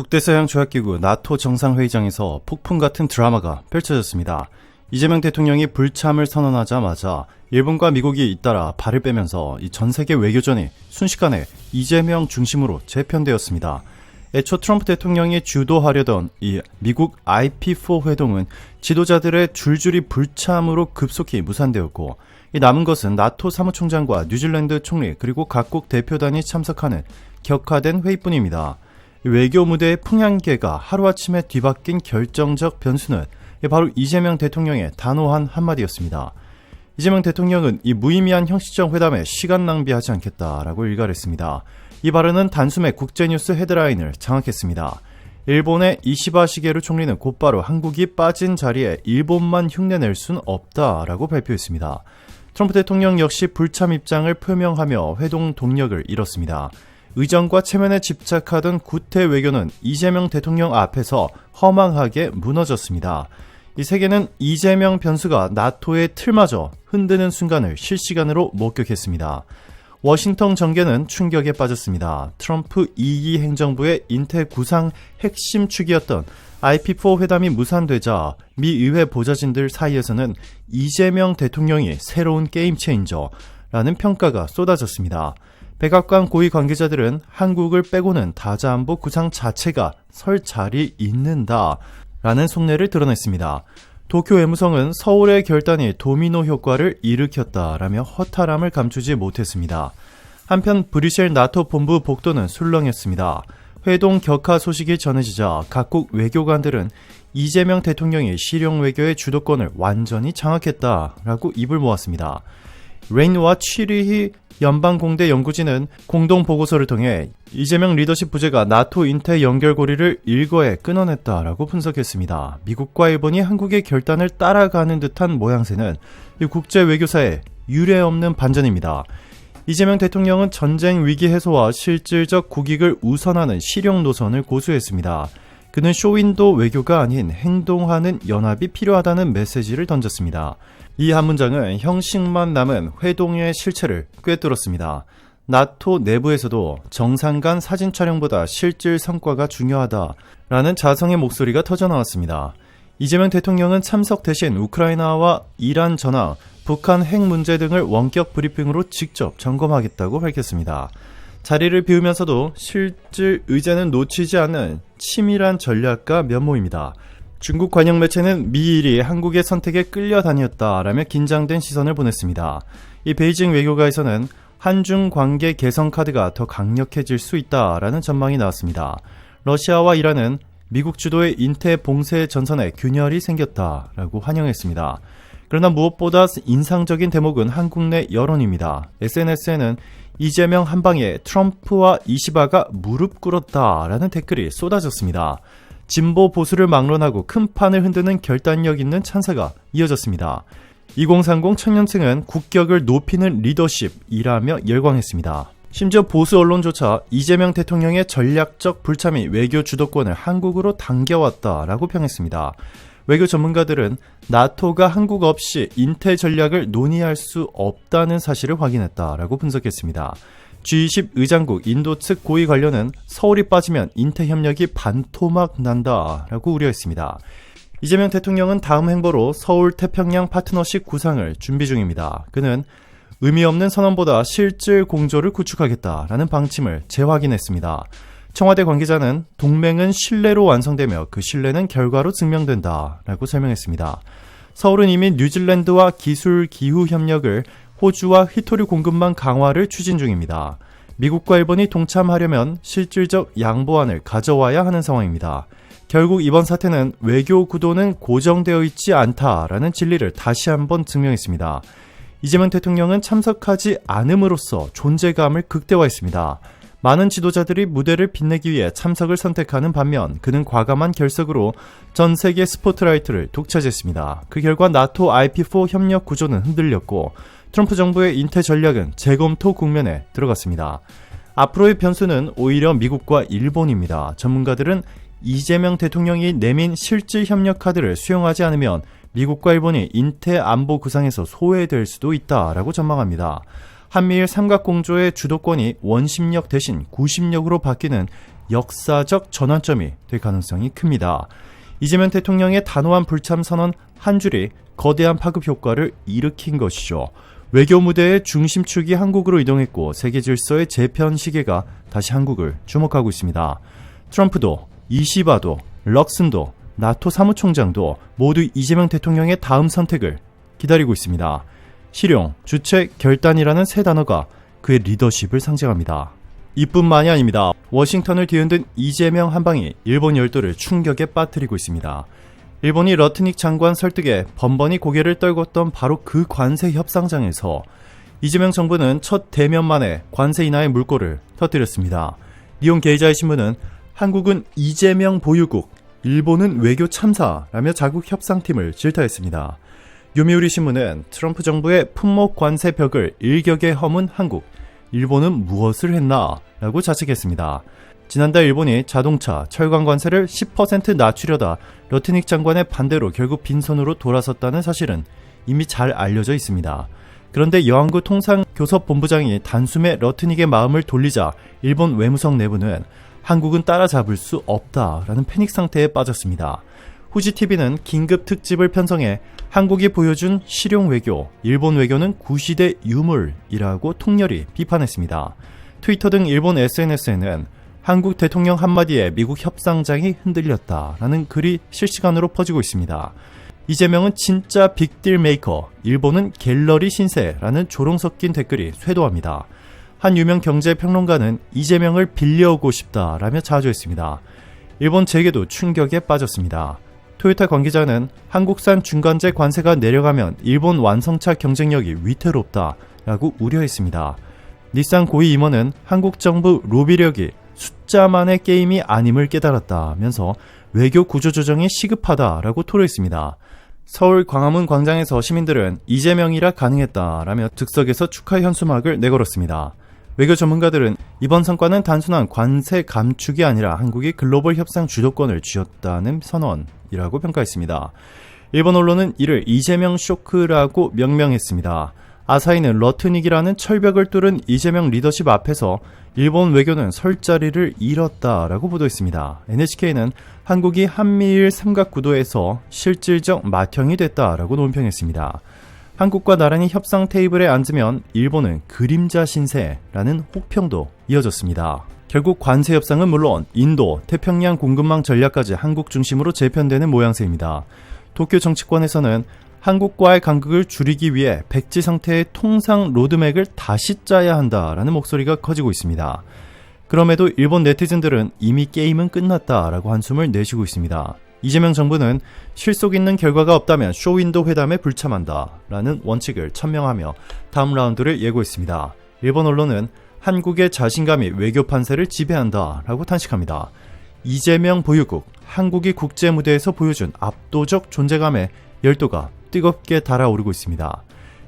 북대서양 조약기구 나토 정상회의장에서 폭풍 같은 드라마가 펼쳐졌습니다. 이재명 대통령이 불참을 선언하자마자 일본과 미국이 잇따라 발을 빼면서 이 전 세계 외교전이 순식간에 이재명 중심으로 재편되었습니다. 애초 트럼프 대통령이 주도하려던 이 미국 IP4 회동은 지도자들의 줄줄이 불참으로 급속히 무산되었고, 이 남은 것은 나토 사무총장과 뉴질랜드 총리 그리고 각국 대표단이 참석하는 격화된 회의뿐입니다. 외교 무대의 풍향계가 하루아침에 뒤바뀐 결정적 변수는 바로 이재명 대통령의 단호한 한마디였습니다. 이재명 대통령은 이 무의미한 형식적 회담에 시간 낭비하지 않겠다라고 일갈했습니다. 이 발언은 단숨에 국제뉴스 헤드라인을 장악했습니다. 일본의 이시바 시게루 총리는 곧바로 한국이 빠진 자리에 일본만 흉내낼 순 없다라고 발표했습니다. 트럼프 대통령 역시 불참 입장을 표명하며 회동 동력을 잃었습니다. 의정과 체면에 집착하던 구태 외교는 이재명 대통령 앞에서 허망하게 무너졌습니다. 이 세계는 이재명 변수가 나토의 틀마저 흔드는 순간을 실시간으로 목격했습니다. 워싱턴 정계는 충격에 빠졌습니다. 트럼프 2기 행정부의 인태 구상 핵심 축이었던 IP4 회담이 무산되자 미 의회 보좌진들 사이에서는 이재명 대통령이 새로운 게임 체인저라는 평가가 쏟아졌습니다. 백악관 고위 관계자들은 한국을 빼고는 다자안보 구상 자체가 설 자리 있는다라는 속내를 드러냈습니다. 도쿄 외무성은 서울의 결단이 도미노 효과를 일으켰다라며 허탈함을 감추지 못했습니다. 한편 브뤼셀 나토 본부 복도는 술렁였습니다. 회동 격화 소식이 전해지자 각국 외교관들은 이재명 대통령이 실용 외교의 주도권을 완전히 장악했다라고 입을 모았습니다. 레인와 취리히 연방공대 연구진은 공동 보고서를 통해 이재명 리더십 부재가 나토 인태 연결고리를 일거에 끊어냈다라고 분석했습니다. 미국과 일본이 한국의 결단을 따라가는 듯한 모양새는 국제 외교사의 유례없는 반전입니다. 이재명 대통령은 전쟁 위기 해소와 실질적 국익을 우선하는 실용 노선을 고수했습니다. 그는 쇼윈도 외교가 아닌 행동하는 연합이 필요하다는 메시지를 던졌습니다. 이 한 문장은 형식만 남은 회동의 실체를 꿰뚫었습니다. 나토 내부에서도 정상 간 사진 촬영보다 실질 성과가 중요하다라는 자성의 목소리가 터져나왔습니다. 이재명 대통령은 참석 대신 우크라이나와 이란 전황, 북한 핵 문제 등을 원격 브리핑으로 직접 점검하겠다고 밝혔습니다. 자리를 비우면서도 실질 의제는 놓치지 않는 치밀한 전략가 면모입니다. 중국 관영 매체는 미일이 한국의 선택에 끌려다녔다라며 긴장된 시선을 보냈습니다. 이 베이징 외교가에서는 한중 관계 개선 카드가 더 강력해질 수 있다라는 전망이 나왔습니다. 러시아와 이란은 미국 주도의 인태 봉쇄 전선에 균열이 생겼다라고 환영했습니다. 그러나 무엇보다 인상적인 대목은 한국 내 여론입니다. SNS에는 이재명 한방에 트럼프와 이시바가 무릎 꿇었다라는 댓글이 쏟아졌습니다. 진보 보수를 막론하고 큰 판을 흔드는 결단력 있는 찬사가 이어졌습니다. 2030 청년층은 국격을 높이는 리더십이라며 열광했습니다. 심지어 보수 언론조차 이재명 대통령의 전략적 불참이 외교 주도권을 한국으로 당겨왔다라고 평했습니다. 외교 전문가들은 나토가 한국 없이 인태 전략을 논의할 수 없다는 사실을 확인했다라고 분석했습니다. G20 의장국 인도 측 고위 관료는 서울이 빠지면 인태 협력이 반토막 난다라고 우려했습니다. 이재명 대통령은 다음 행보로 서울 태평양 파트너십 구상을 준비 중입니다. 그는 의미 없는 선언보다 실질 공조를 구축하겠다라는 방침을 재확인했습니다. 청와대 관계자는 동맹은 신뢰로 완성되며 그 신뢰는 결과로 증명된다라고 설명했습니다. 서울은 이미 뉴질랜드와 기술 기후 협력을, 호주와 히토류 공급망 강화를 추진 중입니다. 미국과 일본이 동참하려면 실질적 양보안을 가져와야 하는 상황입니다. 결국 이번 사태는 외교 구도는 고정되어 있지 않다라는 진리를 다시 한번 증명했습니다. 이재명 대통령은 참석하지 않음으로써 존재감을 극대화했습니다. 많은 지도자들이 무대를 빛내기 위해 참석을 선택하는 반면 그는 과감한 결석으로 전 세계 스포트라이트를 독차지했습니다. 그 결과 나토 IP4 협력 구조는 흔들렸고 트럼프 정부의 인태 전략은 재검토 국면에 들어갔습니다. 앞으로의 변수는 오히려 미국과 일본입니다. 전문가들은 이재명 대통령이 내민 실질 협력 카드를 수용하지 않으면 미국과 일본이 인태 안보 구상에서 소외될 수도 있다라고 전망합니다. 한미일 삼각공조의 주도권이 원심력 대신 구심력으로 바뀌는 역사적 전환점이 될 가능성이 큽니다. 이재명 대통령의 단호한 불참 선언 한 줄이 거대한 파급 효과를 일으킨 것이죠. 외교 무대의 중심축이 한국으로 이동했고 세계 질서의 재편 시계가 다시 한국을 주목하고 있습니다. 트럼프도, 이시바도, 럭슨도, 나토 사무총장도 모두 이재명 대통령의 다음 선택을 기다리고 있습니다. 실용, 주체, 결단이라는 세 단어가 그의 리더십을 상징합니다. 이뿐만이 아닙니다. 워싱턴을 뒤흔든 이재명 한방이 일본 열도를 충격에 빠뜨리고 있습니다. 일본이 러트닉 장관 설득에 번번이 고개를 떨궜던 바로 그 관세 협상장에서 이재명 정부는 첫 대면 만에 관세 인하의 물꼬를 터뜨렸습니다. 니온 게이자의 신문은 한국은 이재명 보유국, 일본은 외교 참사라며 자국 협상팀을 질타했습니다. 요미우리 신문은 트럼프 정부의 품목 관세 벽을 일격에 허문 한국, 일본은 무엇을 했나? 라고 자책했습니다. 지난달 일본이 자동차, 철강 관세를 10% 낮추려다 러트닉 장관의 반대로 결국 빈손으로 돌아섰다는 사실은 이미 잘 알려져 있습니다. 그런데 여한구 통상교섭본부장이 단숨에 러트닉의 마음을 돌리자 일본 외무성 내부는 한국은 따라잡을 수 없다라는 패닉 상태에 빠졌습니다. 후지TV는 긴급 특집을 편성해 한국이 보여준 실용 외교, 일본 외교는 구시대 유물이라고 통렬히 비판했습니다. 트위터 등 일본 SNS에는 한국 대통령 한마디에 미국 협상장이 흔들렸다라는 글이 실시간으로 퍼지고 있습니다. 이재명은 진짜 빅딜 메이커, 일본은 갤러리 신세라는 조롱 섞인 댓글이 쇄도합니다. 한 유명 경제평론가는 이재명을 빌려오고 싶다라며 자조했습니다. 일본 재계도 충격에 빠졌습니다. 토요타 관계자는 한국산 중간재 관세가 내려가면 일본 완성차 경쟁력이 위태롭다라고 우려했습니다. 닛산 고위 임원은 한국 정부 로비력이 숫자만의 게임이 아님을 깨달았다면서 외교 구조조정이 시급하다라고 토로했습니다. 서울 광화문 광장에서 시민들은 이재명이라 가능했다라며 즉석에서 축하 현수막을 내걸었습니다. 외교 전문가들은 이번 성과는 단순한 관세 감축이 아니라 한국이 글로벌 협상 주도권을 쥐었다는 선언이라고 평가했습니다. 일본 언론은 이를 이재명 쇼크라고 명명했습니다. 아사히는 러트닉이라는 철벽을 뚫은 이재명 리더십 앞에서 일본 외교는 설 자리를 잃었다라고 보도했습니다. NHK는 한국이 한미일 삼각구도에서 실질적 맏형이 됐다라고 논평했습니다. 한국과 나란히 협상 테이블에 앉으면 일본은 그림자 신세라는 혹평도 이어졌습니다. 결국 관세 협상은 물론 인도, 태평양 공급망 전략까지 한국 중심으로 재편되는 모양새입니다. 도쿄 정치권에서는 한국과의 간극을 줄이기 위해 백지 상태의 통상 로드맵을 다시 짜야 한다라는 목소리가 커지고 있습니다. 그럼에도 일본 네티즌들은 이미 게임은 끝났다라고 한숨을 내쉬고 있습니다. 이재명 정부는 실속 있는 결과가 없다면 쇼윈도 회담에 불참한다라는 원칙을 천명하며 다음 라운드를 예고했습니다. 일본 언론은 한국의 자신감이 외교 판세를 지배한다라고 탄식합니다. 이재명 보유국, 한국이 국제 무대에서 보여준 압도적 존재감의 열도가 뜨겁게 달아오르고 있습니다.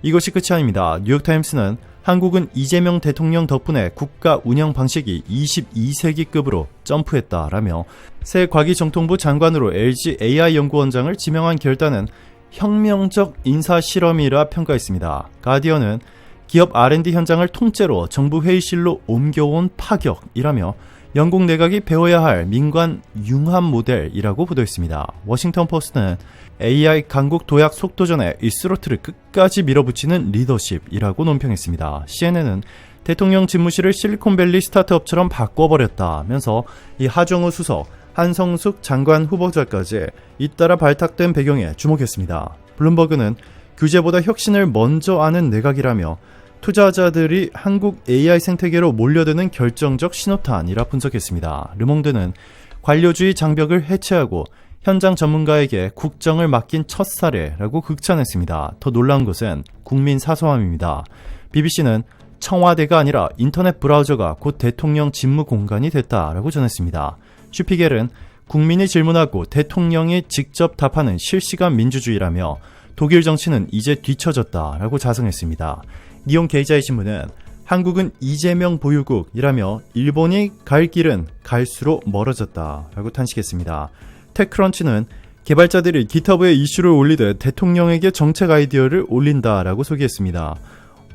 이것이 끝이 아닙니다. 뉴욕타임스는 한국은 이재명 대통령 덕분에 국가 운영 방식이 22세기급으로 점프했다라며 새 과기정통부 장관으로 LG AI 연구원장을 지명한 결단은 혁명적 인사실험이라 평가했습니다. 가디언은 기업 R&D 현장을 통째로 정부 회의실로 옮겨온 파격이라며 영국 내각이 배워야 할 민관 융합 모델이라고 보도했습니다. 워싱턴 포스트는 AI 강국 도약 속도전에 이 스로틀을 끝까지 밀어붙이는 리더십이라고 논평했습니다. CNN은 대통령 집무실을 실리콘밸리 스타트업처럼 바꿔버렸다면서 이 하정우 수석, 한성숙 장관 후보자까지 잇따라 발탁된 배경에 주목했습니다. 블룸버그는 규제보다 혁신을 먼저 아는 내각이라며 투자자들이 한국 AI 생태계로 몰려드는 결정적 신호탄이라 분석했습니다. 르몽드는 관료주의 장벽을 해체하고 현장 전문가에게 국정을 맡긴 첫 사례라고 극찬했습니다. 더 놀라운 것은 국민 사소함입니다. BBC는 청와대가 아니라 인터넷 브라우저가 곧 대통령 집무 공간이 됐다라고 전했습니다. 슈피겔은 국민이 질문하고 대통령이 직접 답하는 실시간 민주주의라며 독일 정치는 이제 뒤처졌다라고 자성했습니다. 니온 게이자의 신문은 한국은 이재명 보유국이라며 일본이 갈 길은 갈수록 멀어졌다라고 탄식했습니다. 테크런치는 개발자들이 기터브에 이슈를 올리듯 대통령에게 정책 아이디어를 올린다라고 소개했습니다.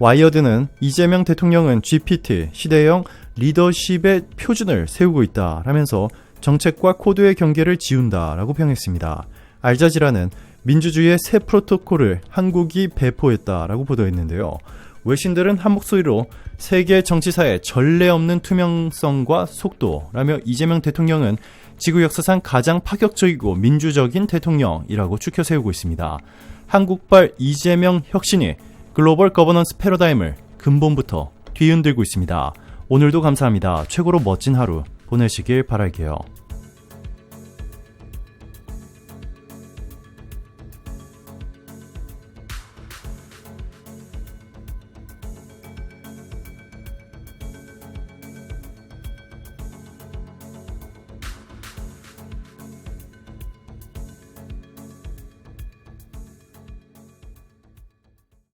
와이어드는 이재명 대통령은 GPT, 시대형 리더십의 표준을 세우고 있다라면서 정책과 코드의 경계를 지운다라고 평했습니다. 알자지라는 민주주의의 새 프로토콜을 한국이 배포했다라고 보도했는데요. 외신들은 한 목소리로 세계 정치사에 전례 없는 투명성과 속도라며 이재명 대통령은 지구 역사상 가장 파격적이고 민주적인 대통령이라고 추켜 세우고 있습니다. 한국발 이재명 혁신이 글로벌 거버넌스 패러다임을 근본부터 뒤흔들고 있습니다. 오늘도 감사합니다. 최고로 멋진 하루 보내시길 바랄게요.